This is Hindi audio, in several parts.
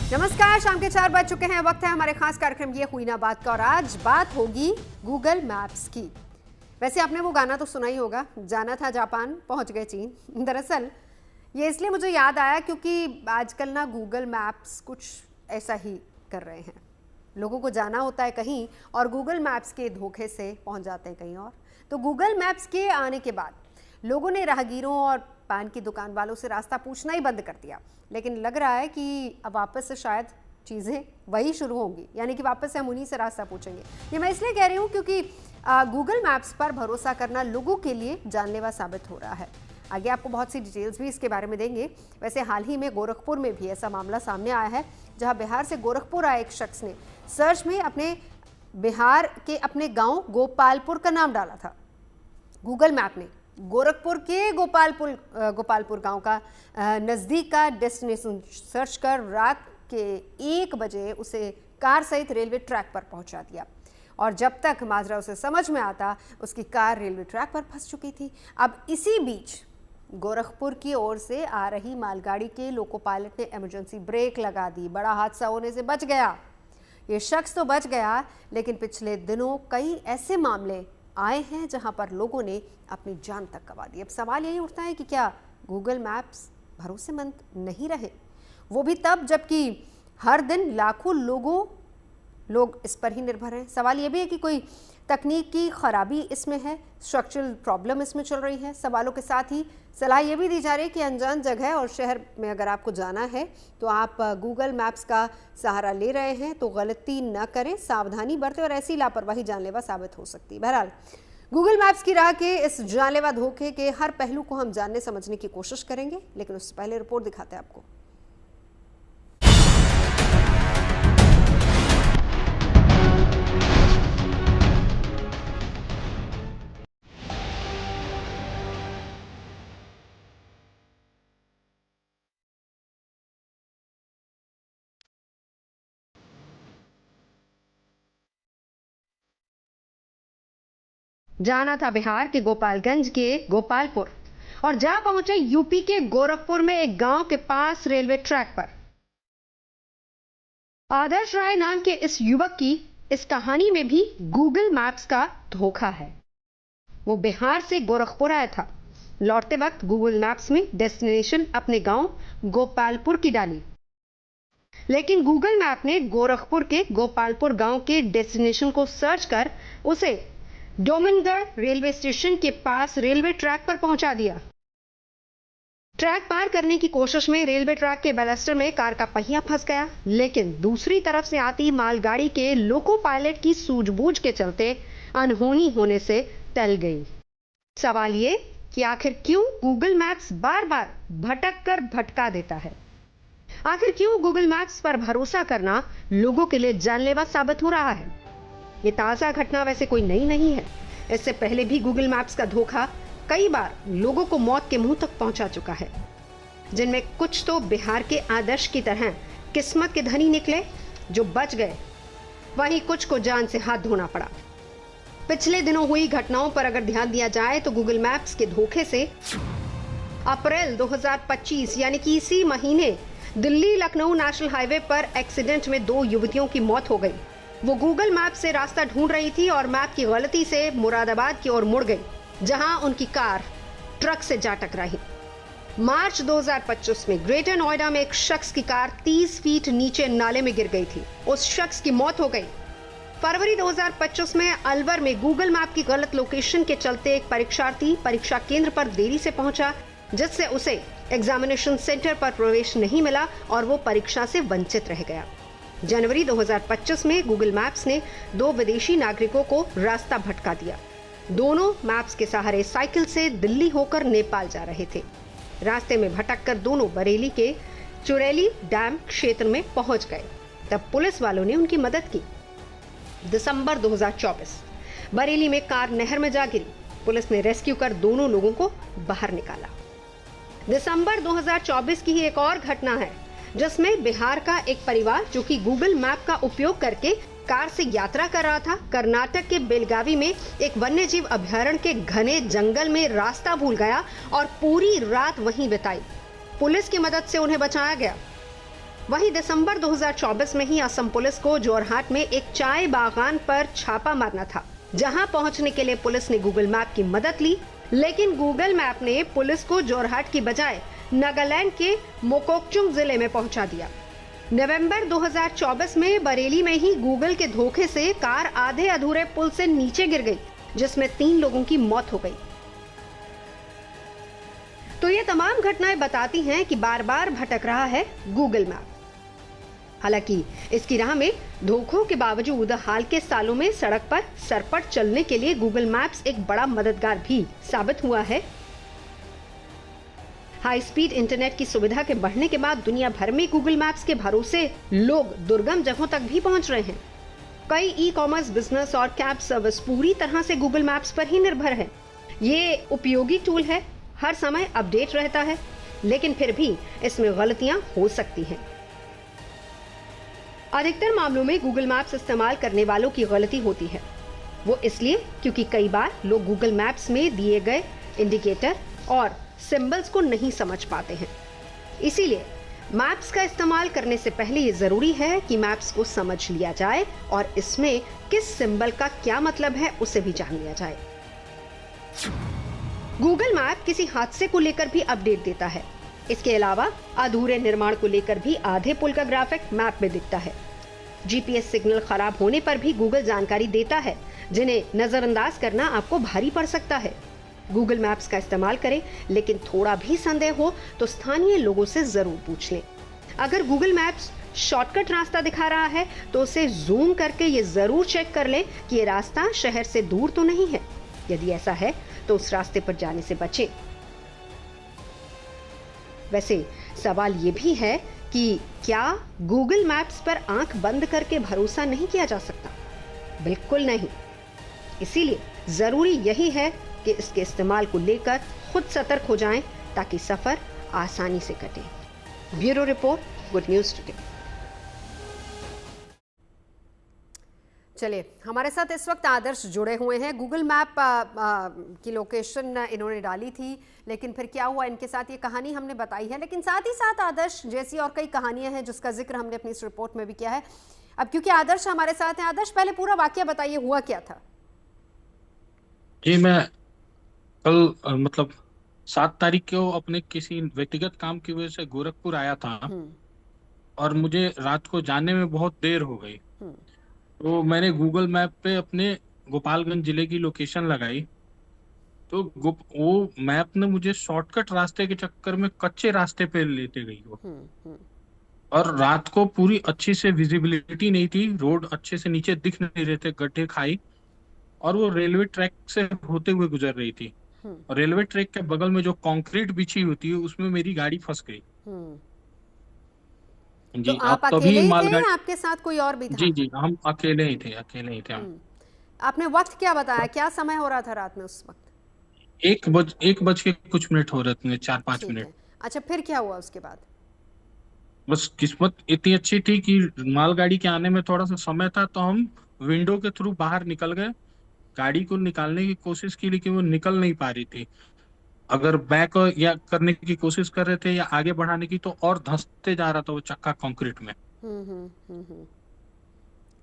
नमस्कार, शाम के 4 बज चुके हैं। वक्त है हमारे खास कार्यक्रम ये हुई ना बात का, और आज बात होगी गूगल मैप्स की। वैसे आपने वो गाना तो सुना ही होगा, जाना था जापान पहुंच गए चीन। दरअसल ये इसलिए मुझे याद आया क्योंकि आजकल ना गूगल मैप्स कुछ ऐसा ही कर रहे हैं। लोगों को जाना होता है कहीं और गूगल मैप्स के धोखे से पहुंच जाते हैं कहीं और। तो गूगल मैप्स के आने के बाद लोगों ने राहगीरों और पान की दुकान वालों से रास्ता पूछना ही बंद कर दिया। लेकिन लग रहा है कि अब वापस से शायद चीज़ें वही शुरू होंगी, यानी कि वापस से हम उन्हीं से रास्ता पूछेंगे। ये मैं इसलिए कह रही हूँ क्योंकि गूगल मैप्स पर भरोसा करना लोगों के लिए जानलेवा साबित हो रहा है। आगे आपको बहुत सी डिटेल्स भी इसके बारे में देंगे। वैसे हाल ही में गोरखपुर में भी ऐसा मामला सामने आया है, जहाँ बिहार से गोरखपुर आए एक शख्स ने सर्च में अपने बिहार के अपने गाँव गोपालपुर का नाम डाला था। गूगल मैप ने गोरखपुर के गोपालपुर गांव का नज़दीक का डेस्टिनेशन सर्च कर रात के 1 बजे उसे कार सहित रेलवे ट्रैक पर पहुंचा दिया। और जब तक माजरा उसे समझ में आता, उसकी कार रेलवे ट्रैक पर फंस चुकी थी। अब इसी बीच गोरखपुर की ओर से आ रही मालगाड़ी के लोको पायलट ने इमरजेंसी ब्रेक लगा दी। बड़ा हादसा होने से बच गया। ये शख्स तो बच गया, लेकिन पिछले दिनों कई ऐसे मामले आए हैं जहां पर लोगों ने अपनी जान तक गंवा दी। अब सवाल यही उठता है कि क्या गूगल मैप्स भरोसेमंद नहीं रहे, वो भी तब जबकि हर दिन लाखों लोग इस पर ही निर्भर हैं। सवाल ये भी है कि कोई तकनीकी खराबी इसमें है, स्ट्रक्चरल प्रॉब्लम इसमें चल रही है। सवालों के साथ ही सलाह ये भी दी जा रही है कि अनजान जगह और शहर में अगर आपको जाना है तो आप गूगल मैप्स का सहारा ले रहे हैं तो गलती न करें, सावधानी बरतें, और ऐसी लापरवाही जानलेवा साबित हो सकती है। बहरहाल गूगल मैप्स की राह के इस जानलेवा धोखे के हर पहलू को हम जानने समझने की कोशिश करेंगे, लेकिन उससे पहले रिपोर्ट दिखाते हैं आपको। जाना था बिहार के गोपालगंज के गोपालपुर और जा पहुंचे यूपी के गोरखपुर में एक गांव के पास रेलवे ट्रैक पर। आदर्श राय नाम के इस युवक की इस कहानी में भी गूगल मैप्स का धोखा है। वो बिहार से गोरखपुर आया था। लौटते वक्त गूगल मैप्स में डेस्टिनेशन अपने गांव गोपालपुर की डाली, लेकिन गूगल मैप ने गोरखपुर के गोपालपुर गांव के डेस्टिनेशन को सर्च कर उसे डोमनगढ़ रेलवे स्टेशन के पास रेलवे ट्रैक पर पहुंचा दिया। ट्रैक पार करने की कोशिश में रेलवे ट्रैक के बैलेस्टर में कार का पहिया फंस गया, लेकिन दूसरी तरफ से आती मालगाड़ी के लोको पायलट की सूझबूझ के चलते अनहोनी होने से टल गई। सवाल ये कि आखिर क्यों गूगल मैप्स बार बार भटक कर भटका देता है? आखिर क्यों गूगल मैप्स पर भरोसा करना लोगों के लिए जानलेवा साबित हो रहा है? ये ताज़ा घटना वैसे कोई नई नहीं है। इससे पहले भी गूगल मैप्स का धोखा कई बार लोगों को मौत के मुंह तक पहुंचा चुका है, जिनमें कुछ तो बिहार के आदर्श की तरह किस्मत के धनी निकले जो बच गए, वहीं कुछ को जान से हाथ धोना पड़ा। पिछले दिनों हुई घटनाओं पर अगर ध्यान दिया जाए तो गूगल मैप्स के धोखे से अप्रैल 2025 यानी कि इसी महीने दिल्ली लखनऊ नेशनल हाईवे पर एक्सीडेंट में 2 युवतियों की मौत हो गई। वो गूगल मैप से रास्ता ढूंढ रही थी और मैप की गलती से मुरादाबाद की ओर मुड़ गई, जहां उनकी कार ट्रक से जा टकराई। मार्च 2025 में ग्रेटर नोएडा में एक शख्स की कार 30 फीट नीचे नाले में गिर गई थी। उस शख्स की मौत हो गई। फरवरी 2025 में अलवर में गूगल मैप की गलत लोकेशन के चलते एक परीक्षार्थी परीक्षा केंद्र पर देरी से पहुंचा, जिससे उसे एग्जामिनेशन सेंटर पर प्रवेश नहीं मिला और वो परीक्षा से वंचित रह गया। जनवरी 2025 में गूगल मैप्स ने 2 विदेशी नागरिकों को रास्ता भटका दिया। दोनों मैप्स के सहारे साइकिल से दिल्ली होकर नेपाल जा रहे थे। रास्ते में भटककर दोनों बरेली के चुरैली डैम क्षेत्र में पहुंच गए। तब पुलिस वालों ने उनकी मदद की। दिसंबर 2024 बरेली में कार नहर में जा गिरी। पुलिस ने रेस्क्यू कर दोनों लोगों को बाहर निकाला। दिसंबर 2024 की ही एक और घटना है, जिसमें बिहार का एक परिवार जो कि गूगल मैप का उपयोग करके कार से यात्रा कर रहा था, कर्नाटक के बेलगावी में एक वन्यजीव अभयारण्य के घने जंगल में रास्ता भूल गया और पूरी रात वहीं बिताई। पुलिस की मदद से उन्हें बचाया गया। वहीं दिसंबर 2024 में ही असम पुलिस को जोरहाट में एक चाय बागान पर छापा मारना था, जहां पहुंचने के लिए पुलिस ने गूगल मैप की मदद ली, लेकिन गूगल मैप ने पुलिस को जोरहाट की बजाय नागालैंड के मोकोकचुंग जिले में पहुंचा दिया। नवंबर 2024 में बरेली में ही गूगल के धोखे से कार आधे अधूरे पुल से नीचे गिर गई, जिसमें 3 लोगों की मौत हो गई। तो ये तमाम घटनाएं बताती हैं कि बार बार भटक रहा है गूगल मैप। हालांकि इसकी राह में धोखों के बावजूद हाल के सालों में सड़क पर सरपट चलने के लिए गूगल मैप्स एक बड़ा मददगार भी साबित हुआ है। हाई स्पीड इंटरनेट की सुविधा के बढ़ने के बाद दुनिया भर में गूगल मैप्स के भरोसे लोग दुर्गम जगहों तक भी पहुंच रहे हैं। कई ई-कॉमर्स बिजनेस और कैब सर्विस पूरी तरह से गूगल मैप्स पर ही निर्भर है। ये उपयोगी टूल है, हर समय अपडेट रहता है, लेकिन फिर भी इसमें गलतियां हो सकती हैं। अधिकतर मामलों में गूगल मैप्स इस्तेमाल करने वालों की गलती होती है। वो इसलिए क्योंकि कई बार लोग गूगल मैप्स में दिए गए इंडिकेटर और सिंबल्स को नहीं समझ पाते हैं। इसीलिए मैप्स का इस्तेमाल करने से पहले ये जरूरी है कि मैप्स को समझ लिया जाए और इसमें किस सिंबल का क्या मतलब है उसे भी जान लिया जाए। गूगल मैप किसी हादसे को लेकर भी अपडेट देता है। इसके अलावा अधूरे निर्माण को लेकर भी आधे पुल का ग्राफिक मैप में दिखता है। जीपीएस सिग्नल खराब होने पर भी गूगल जानकारी देता है, जिन्हें नजरअंदाज करना आपको भारी पड़ सकता है। गूगल मैप्स का इस्तेमाल करें, लेकिन थोड़ा भी संदेह हो तो स्थानीय लोगों से जरूर पूछ लें। अगर गूगल मैप्स शॉर्टकट रास्ता दिखा रहा है तो उसे जूम करके ये जरूर चेक कर लें कि ये रास्ता शहर से दूर तो नहीं है। यदि ऐसा है तो उस रास्ते पर जाने से बचें। वैसे सवाल ये भी है कि क्या गूगल मैप्स पर आंख बंद करके भरोसा नहीं किया जा सकता? बिल्कुल नहीं। इसीलिए जरूरी यही है कि इसके इस्तेमाल को लेकर खुद सतर्क हो जाएं, ताकि सफर आसानी से कटे। Bureau report, good news today. चलिए, हमारे साथ इस वक्त आदर्श जुड़े हुए हैं। गूगल मैप की लोकेशन इन्होंने डाली थी, लेकिन फिर क्या हुआ, इनके साथ ये कहानी हमने बताई है। लेकिन साथ ही साथ आदर्श जैसी और कई कहानियां हैं जिसका जिक्र हमने अपनी इस रिपोर्ट में भी किया है। अब क्योंकि आदर्श हमारे साथ हैं, आदर्श पहले पूरा वाकया बताइए, हुआ क्या था? जी, मैं कल मतलब 7 तारीख को अपने किसी व्यक्तिगत काम की वजह से गोरखपुर आया था और मुझे रात को जाने में बहुत देर हो गई। तो मैंने गूगल मैप पे अपने गोपालगंज जिले की लोकेशन लगाई, तो वो मैप ने मुझे शॉर्टकट रास्ते के चक्कर में कच्चे रास्ते पे लेते गई वो। और रात को पूरी अच्छी से विजिबिलिटी नहीं थी, रोड अच्छे से नीचे दिख नहीं रहे थे, गड्ढे खाई, और वो रेलवे ट्रैक से होते हुए गुजर रही थी। और रेलवे ट्रैक के बगल में जो कंक्रीट बिछी होती है उसमें मेरी गाड़ी फंस गई। तो जी, आप अब तभी अकेले ही थे मालगाड़ी। या आपके साथ कोई और भी था? जी जी, हम अकेले ही थे, अकेले ही थे हम। आपने वक्त क्या बताया, क्या समय हो रहा था रात में उस वक्त? 1 बज के कुछ मिनट हो रहे थे, 4-5 ठीक मिनट। है। अच्छा, फिर क्या हुआ उसके बाद? बस किस्मत इतनी अच्छी थी कि मालगाड़ी के आने में थोड़ा सा समय था, तो हम विंडो के थ्रू बाहर निकल गए। गाड़ी को निकालने की कोशिश की, लेकिन वो निकल नहीं पा रही थी। अगर बैक या करने की कोशिश कर रहे थे या आगे बढ़ाने की, तो और धंसते जा रहा था वो चक्का कंक्रीट में।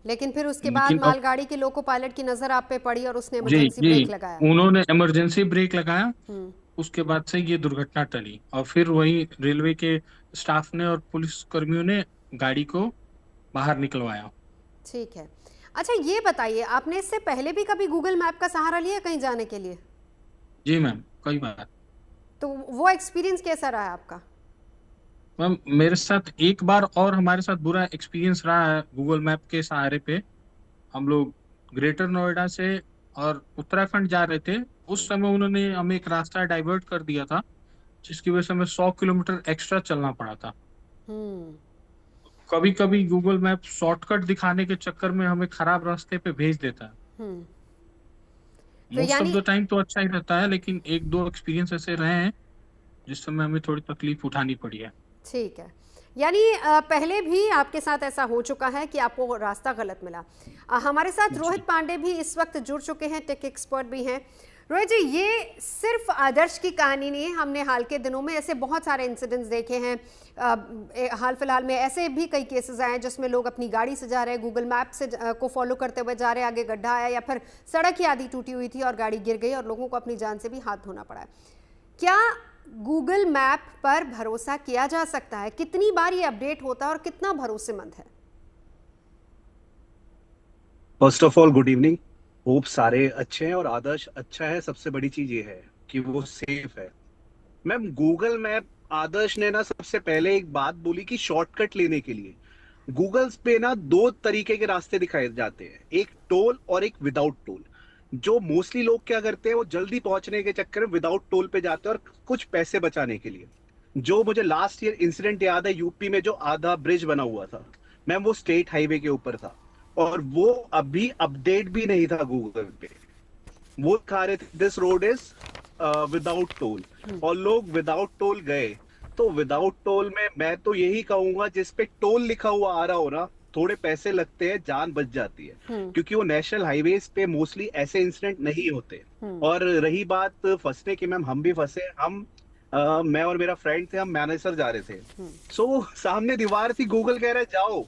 लेकिन फिर उसके बाद लेकिन अब मालगाड़ी के लोको पायलट की नजर आप पे पड़ी और उसने जी इमरजेंसी जी, ब्रेक लगाया। उन्होंने इमरजेंसी ब्रेक लगाया। उसके बाद से ये दुर्घटना टली, और फिर वही रेलवे के स्टाफ ने और पुलिस कर्मियों ने गाड़ी को बाहर निकलवाया। ठीक है। अच्छा, ये बताइए, आपने इससे पहले भी कभी गूगल मैप का सहारा लिया कहीं जाने के लिए? जी मैम, कई बार। तो वो एक्सपीरियंस कैसा रहा आपका? मैम, मेरे साथ एक बार और हमारे साथ बुरा एक्सपीरियंस रहा है गूगल मैप के सहारे पे। हम लोग ग्रेटर नोएडा से और उत्तराखंड जा रहे थे। उस समय उन्होंने हमें एक रास्ता डाइवर्ट कर दिया था, जिसकी वजह से हमें 100 किलोमीटर एक्स्ट्रा चलना पड़ा था। कभी कभी गूगल मैप शॉर्टकट दिखाने के चक्कर में हमें खराब रास्ते पे भेज देता है। तो मोस्ट ऑफ यानी द टाइम तो अच्छा ही रहता है, लेकिन 1-2 एक्सपीरियंस ऐसे रहे हैं जिस समय हमें थोड़ी तकलीफ उठानी पड़ी है। ठीक है, यानी पहले भी आपके साथ ऐसा हो चुका है कि आपको रास्ता गलत मिला। हमारे साथ रोहित पांडे भी इस वक्त जुड़ चुके हैं, टेक एक्सपर्ट भी हैं। रोहित जी, ये सिर्फ आदर्श की कहानी नहीं है। हमने हाल के दिनों में ऐसे बहुत सारे इंसिडेंट्स देखे हैं। हाल फिलहाल में ऐसे भी कई केसेस आए हैं जिसमें लोग अपनी गाड़ी से जा रहे हैं, गूगल मैप से को फॉलो करते हुए जा रहे हैं, आगे गड्ढा आया या फिर सड़क ही आधी टूटी हुई थी और गाड़ी गिर गई और लोगों को अपनी जान से भी हाथ धोना पड़ा है। क्या गूगल मैप पर भरोसा किया जा सकता है? कितनी बार ये अपडेट होता है और कितना भरोसेमंद है? First of all good evening. Hope सारे अच्छे हैं और आदर्श अच्छा है। सबसे बड़ी चीज ये है कि वो सेफ है। मैम, गूगल मैप, आदर्श ने ना सबसे पहले एक बात बोली कि शॉर्टकट लेने के लिए गूगल पे ना दो तरीके के रास्ते दिखाए जाते हैं, एक टोल और एक विदाउट टोल। जो मोस्टली लोग क्या करते हैं, वो जल्दी पहुंचने के चक्कर में विदाउट टोल पे जाते हैं और कुछ पैसे बचाने के लिए। जो मुझे लास्ट ईयर इंसिडेंट याद है, यूपी में जो आधा ब्रिज बना हुआ था मैम, वो स्टेट हाईवे के ऊपर था और वो अभी अपडेट भी नहीं था गूगल पे। वो दिखा रहे थे this road is without toll और लोग विदाउट टोल गए। तो विदाउट टोल में मैं तो यही कहूंगा, जिस पे टोल लिखा हुआ आ रहा हो ना, थोड़े पैसे लगते हैं, जान बच जाती है, क्योंकि वो नेशनल हाईवेज पे मोस्टली ऐसे इंसिडेंट नहीं होते। और रही बात फंसने की, मैम, हम भी फंसे। मैं और मेरा फ्रेंड थे, हम मैनेजर जा रहे थे। सो सामने दीवार थी, गूगल कह रहा है जाओ।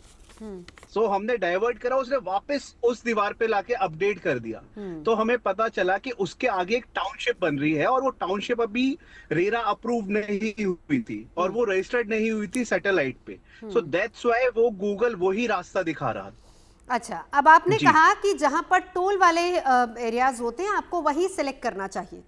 सो हमने डाइवर्ट करा, उसने वापस उस दीवार पे लाके अपडेट कर दिया। तो हमें पता चला कि उसके आगे एक टाउनशिप बन रही है और वो टाउनशिप अभी रेरा अप्रूव नहीं हुई थी और वो रजिस्टर्ड नहीं हुई थी सैटेलाइट पे। सो दैट्स व्हाई वो गूगल वही रास्ता दिखा रहा था। अच्छा, अब आपने कहा कि जहां पर टोल वाले एरियाज होते हैं आपको वही सिलेक्ट करना चाहिए,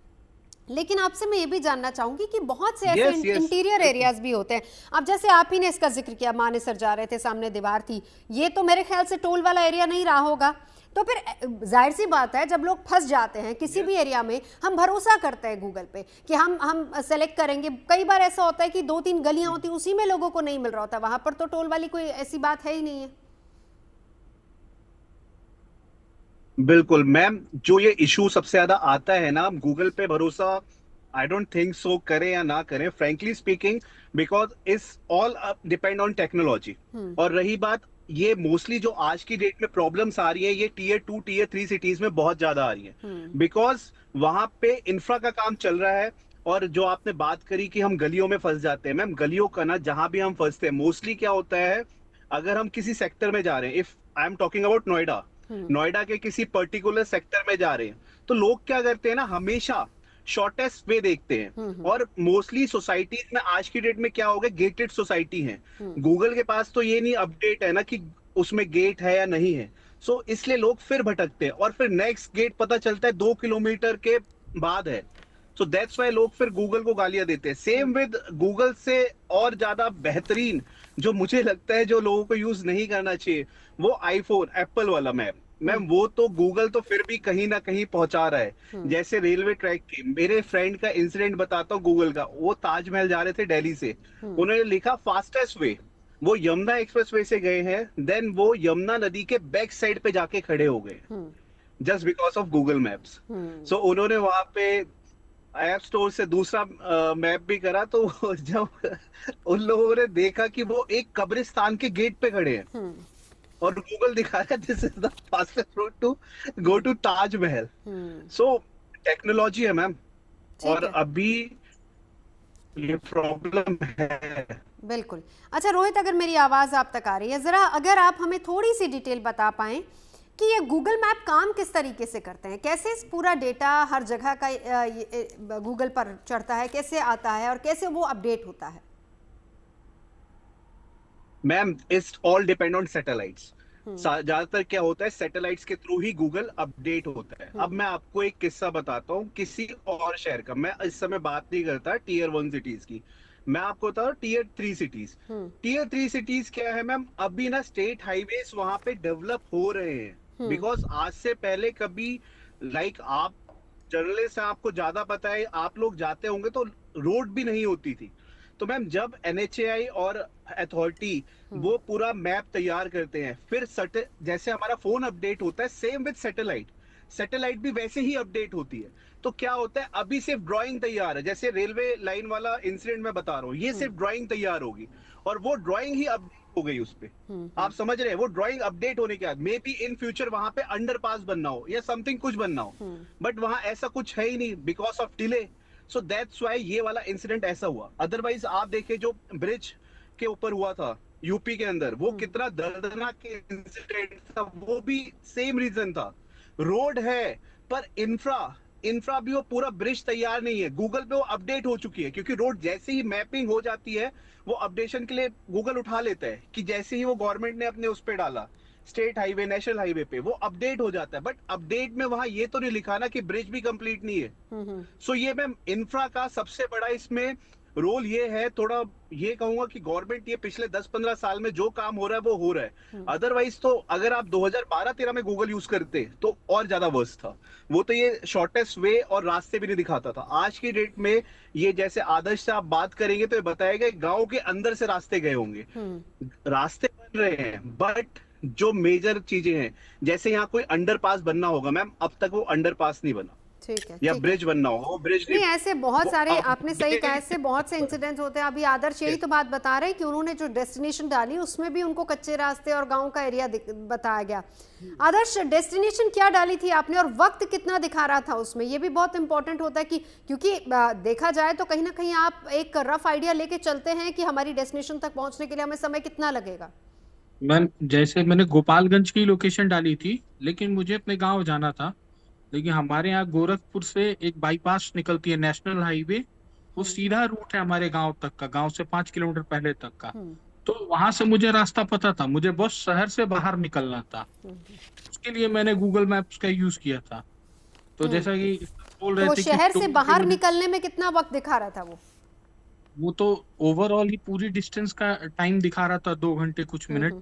लेकिन आपसे मैं ये भी जानना चाहूंगी कि बहुत से ऐसे इंटीरियर एरियाज भी होते हैं। अब जैसे आप ही ने इसका जिक्र किया, मानेसर जा रहे थे, सामने दीवार थी, ये तो मेरे ख्याल से टोल वाला एरिया नहीं रहा होगा। तो फिर जाहिर सी बात है, जब लोग फंस जाते हैं किसी भी एरिया में, हम भरोसा करते हैं गूगल पे कि हम सेलेक्ट करेंगे। कई बार ऐसा होता है कि 2-3 गलियां होती, उसी में लोगों को नहीं मिल रहा होता, वहां पर तो टोल वाली कोई ऐसी बात है ही नहीं है। बिल्कुल मैम, जो ये इशू सबसे ज्यादा आता है ना, गूगल पे भरोसा आई डोंट थिंक सो करें या ना करें, frankly speaking, because it's all depend on technology. और रही बात, ये मोस्टली जो आज की डेट में प्रॉब्लम्स आ रही है, ये टीयर 2 टीयर 3 सिटीज में बहुत ज्यादा आ रही है, बिकॉज वहां पे इंफ्रा का काम चल रहा है। और जो आपने बात करी कि हम गलियों में फंस जाते हैं, मैम, गलियों का ना, जहां भी हम फंसते हैं, मोस्टली क्या होता है, अगर हम किसी सेक्टर में जा रहे हैं, if I am talking about Noida, Noida के किसी पर्टिकुलर सेक्टर में जा रहे हैं, तो लोग क्या करते हैं ना, हमेशा शॉर्टेस्ट वे देखते हैं। और मोस्टली सोसाइटीज में आज की डेट में क्या हो गया, गेटेड सोसाइटी है। गूगल के पास तो ये नहीं अपडेट है ना कि उसमें गेट है या नहीं है। सो इसलिए लोग फिर भटकते हैं और फिर नेक्स्ट गेट पता चलता है 2 किलोमीटर के बाद है। सो दैट्स वाई लोग फिर गूगल को गालियां देते हैं। सेम विद गूगल से और ज्यादा बेहतरीन जो मुझे लगता है, जो लोगों को यूज नहीं करना चाहिए, वो आईफोन, एप्पल वाला मैम, वो तो गूगल तो फिर भी कहीं ना कहीं पहुंचा रहा है। जैसे रेलवे ट्रैक की, मेरे फ्रेंड का इंसिडेंट बताता हूँ गूगल का। वो ताजमहल जा रहे थे दिल्ली से, उन्होंने लिखा फास्टेस्ट वे, वो यमुना एक्सप्रेस वे से गए हैं, देन वो यमुना नदी के बैक साइड पे जाके खड़े हो गए just because of Google Maps. So उन्होंने वहां पे ऐप स्टोर से दूसरा मैप भी करा, तो जब उन लोगों ने देखा कि वो एक कब्रिस्तान के गेट पे खड़े हैं और गूगल दिखा रहा है this is the fastest route to go to Taj Mahal. So technology है मैम, और अभी ये प्रॉब्लम है। बिल्कुल। अच्छा रोहित, अगर मेरी आवाज आप तक आ रही है, जरा अगर आप हमें थोड़ी सी डिटेल बता पाएं कि ये गूगल मैप काम किस तरीके से करते हैं, कैसे इस पूरा डेटा हर जगह का गूगल पर चढ़ता है, कैसे आता है और कैसे वो अपडेट होता है? Ma'am, it's all depend on satellites. ज्यादातर क्या होता है, सैटेलाइट्स के थ्रू ही गूगल अपडेट होता है। अब मैं आपको एक किस्सा बताता हूँ किसी और शहर का। मैं इस समय बात नहीं करता टीयर 1 सिटीज की, मैं आपको बता रहा हूँ टीयर 3 सिटीज। टीयर 3 सिटीज क्या है मैम, अभी ना स्टेट हाईवेज वहां पे डेवलप हो रहे हैं। बिकॉज आज से पहले कभी आप जर्नलिस्ट, आपको ज्यादा पता है, आप लोग जाते होंगे तो रोड भी नहीं होती थी। तो मैम, जब एनएचएआई और अथॉरिटी वो पूरा मैप तैयार करते हैं, फिर जैसे हमारा फोन अपडेट होता है, सेम विद सैटेलाइट, सैटेलाइट भी वैसे ही अपडेट होती है। तो क्या होता है, अभी सिर्फ ड्राइंग तैयार है, जैसे रेलवे लाइन वाला इंसिडेंट मैं बता रहा हूँ, ये सिर्फ ड्राइंग तैयार होगी और वो ड्राइंग ही अपडेट हो गई उस पे। आप समझ रहे हैं, वो ड्राइंग अपडेट होने के बाद मे बी इन फ्यूचर वहां पे अंडरपास बनना हो या समथिंग कुछ बनना हो, बट वहां ऐसा कुछ है ही नहीं because of delay. So that's why ये वाला इंसिडेंट ऐसा हुआ। अदरवाइज आप देखें जो ब्रिज के ऊपर हुआ था यूपी के अंदर, वो कितना दर्दनाक इंसिडेंट था, वो भी सेम रीजन था। रोड है पर इंफ्रा भी वो पूरा ब्रिज तैयार नहीं है। गूगल पे वो अपडेट हो चुकी है, क्योंकि रोड जैसे ही मैपिंग हो जाती है वो अपडेशन के लिए गूगल उठा लेता है कि जैसे ही वो गवर्नमेंट ने अपने उस पे डाला स्टेट हाईवे नेशनल हाईवे पे, वो अपडेट हो जाता है। बट अपडेट में वहां ये तो नहीं लिखा ना कि ब्रिज भी कंप्लीट नहीं है। सो ये मैम इंफ्रा का सबसे बड़ा इसमें रोल ये है। थोड़ा ये कहूंगा कि गवर्नमेंट ये पिछले 10-15 साल में जो काम हो रहा है वो हो रहा है। अदरवाइज तो अगर आप 2012-13 में गूगल यूज करते तो और ज्यादा वर्स था। वो तो ये शॉर्टेस्ट वे और रास्ते भी नहीं दिखाता था। आज की डेट में ये जैसे आदर्श से आप बात करेंगे तो ये बताएगा गांव के अंदर से रास्ते गए होंगे, रास्ते बन रहे हैं, बट जो मेजर चीजें हैं जैसे यहाँ कोई अंडरपास बनना होगा मैम, अब तक वो अंडरपास नहीं बना। ठीक है, या ठीक ब्रिज बनना होगा, वो ब्रिज नहीं, ऐसे बहुत सारे आपने सही कहा, है। ऐसे बहुत से इंसिडेंट्स होते हैं। अभी आदर्श यही तो बात बता रहे हैं कि उन्होंने जो डेस्टिनेशन डाली उसमें भी उनको कच्चे रास्ते और गांव का एरिया बताया गया। आदर्श, डेस्टिनेशन क्या डाली थी आपने और वक्त कितना दिखा रहा था उसमें, ये भी बहुत इंपॉर्टेंट होता है कि क्योंकि देखा जाए तो कहीं ना कहीं आप एक रफ आइडिया लेके चलते हैं कि हमारी डेस्टिनेशन तक पहुंचने के लिए हमें समय कितना लगेगा। मैम जैसे मैंने गोपालगंज की लोकेशन डाली थी, लेकिन मुझे अपने गांव जाना था। लेकिन हमारे यहाँ गोरखपुर से एक बाईपास निकलती है नेशनल हाईवे, वो सीधा रूट है हमारे गांव तक का, गांव से 5 किलोमीटर पहले तक का। तो वहां से मुझे रास्ता पता था, मुझे बस शहर से बाहर निकलना था। उसके लिए मैंने गूगल मैप्स का यूज किया था। तो जैसा कि बोल रहे तो थे कि शहर से बाहर निकलने में कितना वक्त दिखा रहा था वो तो ओवरऑल ही पूरी डिस्टेंस का टाइम दिखा रहा था, 2 घंटे कुछ मिनट,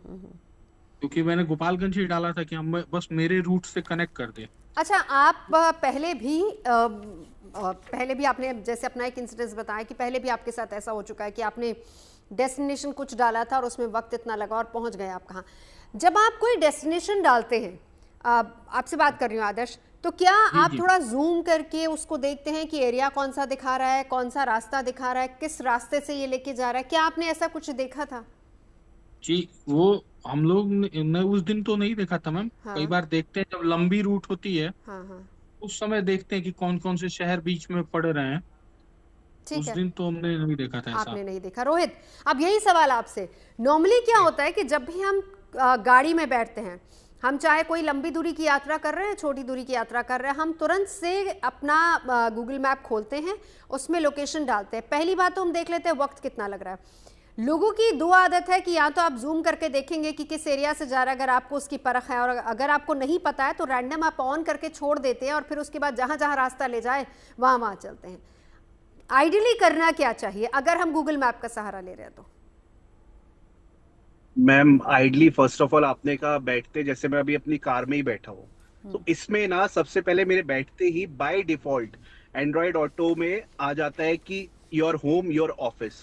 क्योंकि मैंने गोपालगंज ही डाला था कि हम बस मेरे रूट से कनेक्ट कर दे। अच्छा, आप पहले भी आपने जैसे अपना एक इंसिडेंस बताया कि पहले भी आपके साथ ऐसा हो चुका है कि आपने डेस्टिनेशन कुछ डाला था और उसमें वक्त इतना लगा और पहुंच गए आप कहाँ। जब आप कोई डेस्टिनेशन डालते हैं, आपसे बात कर रही हूँ आदर्श, तो क्या आप थोड़ा जूम करके उसको देखते हैं कि एरिया कौन सा दिखा रहा है, कौन सा रास्ता दिखा रहा है, किस रास्ते से ये लेके जा रहा है? क्या आपने ऐसा कुछ देखा था? जी, वो हम लोग ने उस दिन तो नहीं देखा था मैम। हाँ। कई बार देखते हैं जब लंबी रूट होती है, हाँ। उस समय देखते हैं कि कौन कौन से शहर बीच में पड़ रहे हैं। उस दिन तो हमने नहीं देखा था ऐसा। आपने नहीं देखा। रोहित, अब यही सवाल आपसे, नॉर्मली क्या होता है कि जब भी हम गाड़ी में बैठते हैं, हम चाहे कोई लंबी दूरी की यात्रा कर रहे हैं, छोटी दूरी की यात्रा कर रहे हैं, हम तुरंत से अपना गूगल मैप खोलते हैं, उसमें लोकेशन डालते हैं। पहली बात तो हम देख लेते हैं वक्त कितना लग रहा है। लोगों की दो आदत है कि या तो आप जूम करके देखेंगे कि किस एरिया से जा रहा है, अगर आपको उसकी परख है, और अगर आपको नहीं पता है तो रैंडम आप ऑन करके छोड़ देते हैं और फिर उसके बाद जहाँ जहाँ रास्ता ले जाए वहाँ चलते हैं। आइडियली करना क्या चाहिए अगर हम गूगल मैप का सहारा ले रहे हैं तो? Ma'am ideally first of all आपने कहा बैठते, जैसे मैं अभी अपनी कार में ही बैठा हूँ, तो इसमें ना सबसे पहले मेरे बैठते ही बाय डिफॉल्ट एंड्रॉइड ऑटो में आ जाता है कि योर होम योर ऑफिस।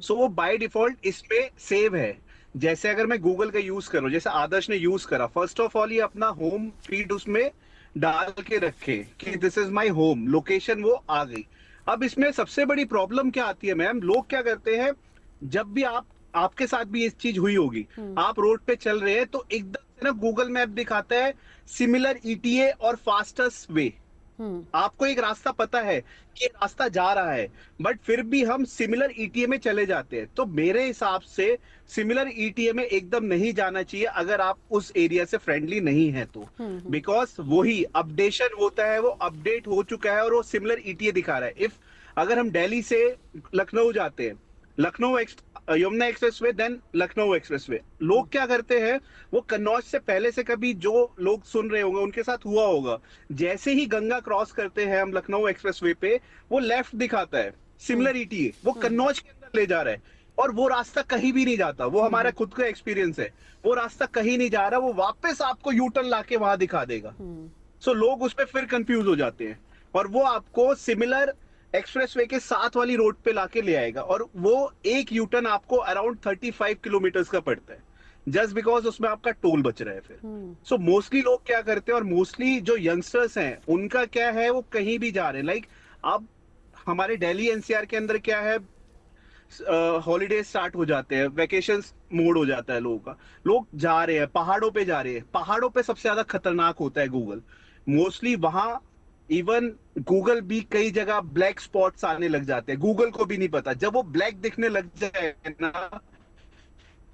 सो वो बाय डिफॉल्ट इसमें सेव है। जैसे अगर मैं गूगल का यूज करूं, जैसे आदर्श ने यूज करा, फर्स्ट ऑफ ऑल ये अपना होम फीड उसमें डाल के रखे कि this is my home, location वो आ गई। अब इसमें सबसे बड़ी प्रॉब्लम क्या आती है मैम, लोग क्या करते हैं, जब भी आपके साथ भी ये चीज हुई होगी, आप रोड पे चल रहे हैं तो एकदम से ना गूगल मैप दिखाता है सिमिलर ईटीए और फास्टेस्ट वे। आपको एक रास्ता पता है कि रास्ता जा रहा है, बट फिर भी हम सिमिलर ईटीए में चले जाते हैं। तो मेरे हिसाब से सिमिलर ईटीए में एकदम नहीं जाना चाहिए अगर आप उस एरिया से फ्रेंडली नहीं है तो, बिकॉज वही अपडेशन होता है, वो अपडेट हो चुका है और वो सिमिलर ईटीए दिखा रहा है। इफ अगर हम दिल्ली से लखनऊ जाते हैं, Lucknow Yamuna expressway then Lucknow expressway, लोग क्या करते हैं, वो कन्नौज से पहले से कभी जो लोग सुन रहे होंगे उनके साथ हुआ होगा, जैसे ही गंगा क्रॉस करते हैं हम लखनऊ एक्सप्रेसवे पे, वो लेफ्ट दिखाता है सिमिलर ईटीए, वो कन्नौज के अंदर ले जा रहा है और वो रास्ता कहीं भी नहीं जाता। वो हमारा खुद का एक्सपीरियंस है, वो रास्ता कहीं नहीं जा रहा, वो वापस आपको यूटर्न लाके वहां दिखा देगा। सो लोग उस पर फिर कंफ्यूज हो जाते हैं और वो आपको सिमिलर एक्सप्रेसवे के साथ वाली रोड पे लाके ले आएगा और वो एक यूटर्न आपको अराउंड 35 किलोमीटर का पड़ता है। जस्ट बिकॉज उसमें आपका टोल बच रहा है फिर। सो मोस्टली लोग क्या करते हैं, और मोस्टली जो यंगस्टर्स हैं उनका क्या है, वो कहीं भी जा रहे हैं। लाइक अब हमारे दिल्ली एनसीआर के अंदर क्या है, हॉलीडे स्टार्ट हो जाते हैं, वेकेशंस मोड हो जाता है लोगों का, लोग जा रहे हैं, पहाड़ों पे जा रहे हैं। पहाड़ों पे सबसे ज्यादा खतरनाक होता है गूगल, मोस्टली वहां इवन गूगल भी कई जगह ब्लैक स्पॉट्स आने लग जाते हैं, गूगल को भी नहीं पता। जब वो ब्लैक दिखने लग जाए ना,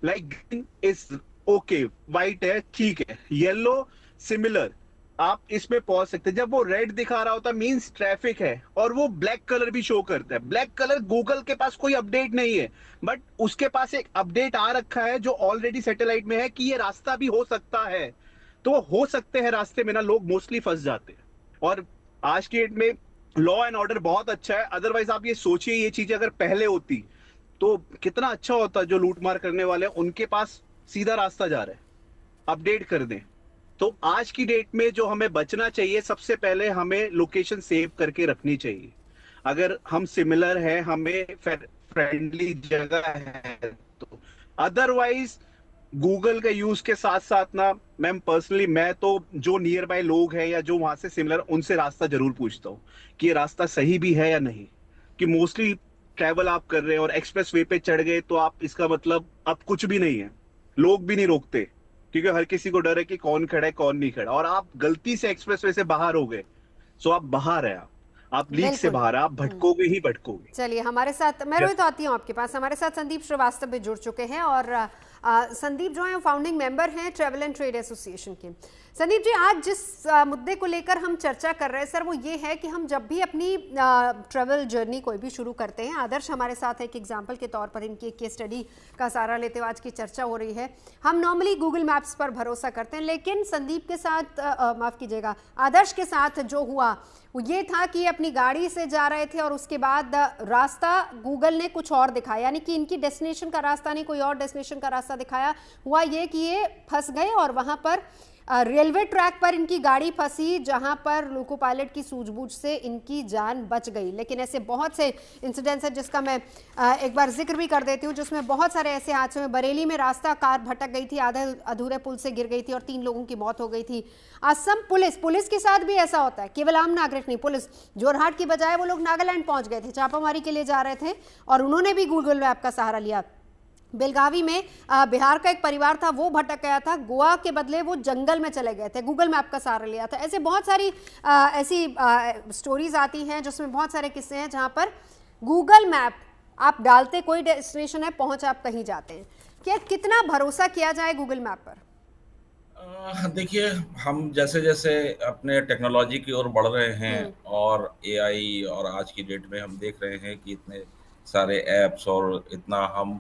like green is okay, white है ठीक है, येलो सिमिलर, आप इसमें पहुंच सकते हैं। जब वो रेड दिखा रहा होता मींस ट्रैफिक है, और वो ब्लैक कलर भी शो करता है। ब्लैक कलर गूगल के पास कोई अपडेट नहीं है, बट उसके पास एक अपडेट आ रखा है जो ऑलरेडी सैटेलाइट में है कि ये रास्ता भी हो सकता है। तो हो सकते हैं रास्ते में ना, लोग मोस्टली फंस जाते हैं। और आज की डेट में लॉ एंड ऑर्डर बहुत अच्छा है, अदरवाइज आप ये सोचिए ये चीजें अगर पहले होती तो कितना अच्छा होता। जो लूटमार करने वाले हैं उनके पास सीधा रास्ता जा रहा है, अपडेट कर दें। तो आज की डेट में जो हमें बचना चाहिए, सबसे पहले हमें लोकेशन सेव करके रखनी चाहिए। अगर हम सिमिलर है, हमें फ्रेंडली जगह है तो, अदरवाइज गूगल का यूज के साथ साथ ना मैम, पर्सनली मैं तो जो नियर बाय लोग हैं या जो वहां से सिमिलर, उनसे रास्ता जरूर पूछता हूँ कि ये रास्ता सही भी है या नहीं। कि मोस्टली ट्रैवल आप कर रहे हैं और एक्सप्रेस वे पे चढ़ गए तो आप, इसका मतलब अब कुछ भी नहीं है, लोग भी नहीं रोकते, क्योंकि हर किसी को डर है कि कौन खड़ा है कौन नहीं खड़ा। और आप गलती से एक्सप्रेस वे से बाहर हो गए, सो आप बाहर है, आप लीक से बाहर है, आप भटकोगे ही भटकोगे। चलिए हमारे साथ, मैं रोहित आती हूँ आपके पास, हमारे साथ संदीप श्रीवास्तव भी जुड़ चुके हैं। और संदीप जो है फाउंडिंग मेंबर हैं ट्रैवल एंड ट्रेड एसोसिएशन के। संदीप जी, आज जिस मुद्दे को लेकर हम चर्चा कर रहे हैं सर, वो ये है कि हम जब भी अपनी ट्रैवल जर्नी कोई भी शुरू करते हैं, आदर्श हमारे साथ एक एग्जाम्पल के तौर पर इनकी एक केस स्टडी का सहारा लेते हुए आज की चर्चा हो रही है। हम नॉर्मली गूगल मैप्स पर भरोसा करते हैं, लेकिन संदीप के साथ, माफ़ कीजिएगा, आदर्श के साथ जो हुआ वो ये था कि अपनी गाड़ी से जा रहे थे और उसके बाद रास्ता गूगल ने कुछ और दिखाया, यानी कि इनकी डेस्टिनेशन का रास्ता नहीं, कोई और डेस्टिनेशन का रास्ता दिखाया। हुआ ये कि ये फंस गए और वहाँ पर रेलवे ट्रैक पर इनकी गाड़ी फंसी, जहां पर लोको पायलट की सूझबूझ से इनकी जान बच गई। लेकिन ऐसे बहुत से इंसिडेंट्स हैं जिसका मैं एक बार जिक्र भी कर देती हूँ, जिसमें बहुत सारे ऐसे हादसे में, बरेली में रास्ता, कार भटक गई थी, आधे अधूरे पुल से गिर गई थी और 3 लोगों की मौत हो गई थी। असम पुलिस के साथ भी ऐसा होता है, केवल आम नागरिक नहीं, पुलिस जोरहाट की बजाय वो लोग नागालैंड पहुंच गए थे, छापामारी के लिए जा रहे थे और उन्होंने भी गूगल मैप का सहारा लिया। बेलगावी में बिहार का एक परिवार था, वो भटक गया था, गोवा के बदले वो जंगल में चले गए थे, गूगल मैप का सहारा लिया था। ऐसे बहुत सारी ऐसी स्टोरीज आती हैं जिसमें बहुत सारे किस्से हैं जहां पर गूगल मैप आप डालते, कोई डेस्टिनेशन है, पहुंच आप कहीं जाते हैं। क्या कितना भरोसा किया जाए गूगल मैप पर? देखिए, हम जैसे जैसे अपने टेक्नोलॉजी की ओर बढ़ रहे हैं और एआई, और आज की डेट में हम देख रहे हैं कि इतने सारे ऐप्स और इतना हम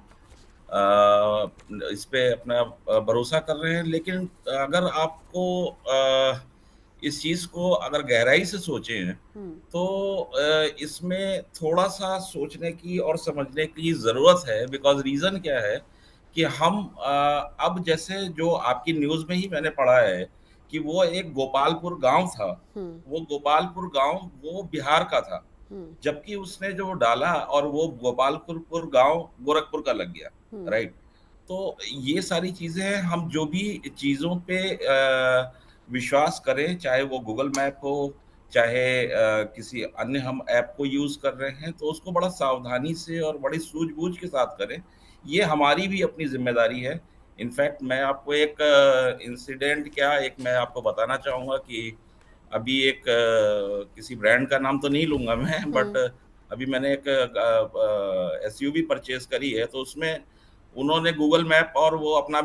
इस पे अपना भरोसा कर रहे हैं। लेकिन अगर आपको इस चीज़ को अगर गहराई से सोचें तो इसमें थोड़ा सा सोचने की और समझने की ज़रूरत है। बिकॉज रीज़न क्या है कि हम अब जैसे जो आपकी न्यूज़ में ही मैंने पढ़ा है कि वो एक गोपालपुर गांव था, वो गोपालपुर गांव वो बिहार का था, जबकि उसने जो डाला और वो गोपालपुर गांव गोरखपुर का लग गया, राइट। तो ये सारी चीजें, हम जो भी चीजों पे विश्वास करें, चाहे वो गूगल मैप हो, चाहे किसी अन्य हम ऐप को यूज कर रहे हैं, तो उसको बड़ा सावधानी से और बड़ी सूझबूझ के साथ करें। ये हमारी भी अपनी जिम्मेदारी है। इनफैक्ट मैं आपको एक इंसिडेंट मैं आपको बताना चाहूंगा कि अभी एक किसी ब्रांड का नाम तो नहीं लूंगा मैं, बट अभी मैंने एक एसयूवी परचेज करी है, तो उसमें उन्होंने गूगल मैप और वो अपना